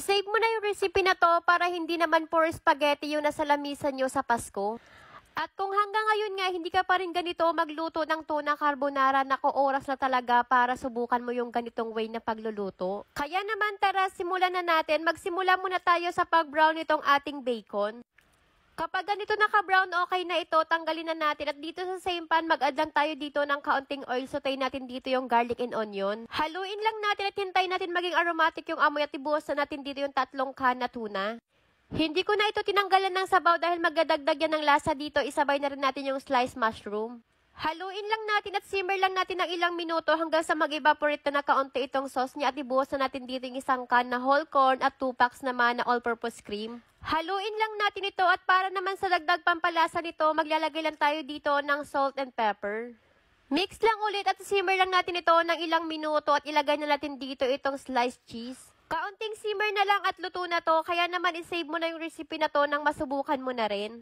Save mo na yung recipe na 'to para hindi naman puro spaghetti yung nasa lamesa niyo sa Pasko. At kung hanggang ngayon nga hindi ka pa rin ganito magluto ng tuna carbonara, naku oras na talaga para subukan mo yung ganitong way na pagluluto. Kaya naman tara simulan na natin, magsimula muna tayo sa pag-brown nitong ating bacon. Kapag ganito naka-brown, okay na ito, tanggalin na natin at dito sa same pan mag-add lang tayo dito ng kaunting oil, sautein natin dito yung garlic and onion. Haluin lang natin at hintayin natin maging aromatic yung amoy at ibuhos na natin dito yung 3 can na tuna. Hindi ko na ito tinanggalan ng sabaw dahil magdadagdag yan ng lasa dito, isabay na rin natin yung sliced mushroom. Haluin lang natin at simmer lang natin ng ilang minuto hanggang sa mag-evaporate na kaunti itong sauce niya at ibuhos na natin dito yung 1 can na whole corn at 2 packs naman na all-purpose cream. Haluin lang natin ito at para naman sa dagdag pampalasa nito, maglalagay lang tayo dito ng salt and pepper. Mix lang ulit at simmer lang natin ito ng ilang minuto at ilagay na natin dito itong sliced cheese. Kaunting simmer na lang at luto na to, kaya naman isave mo na yung recipe na to nang masubukan mo na rin.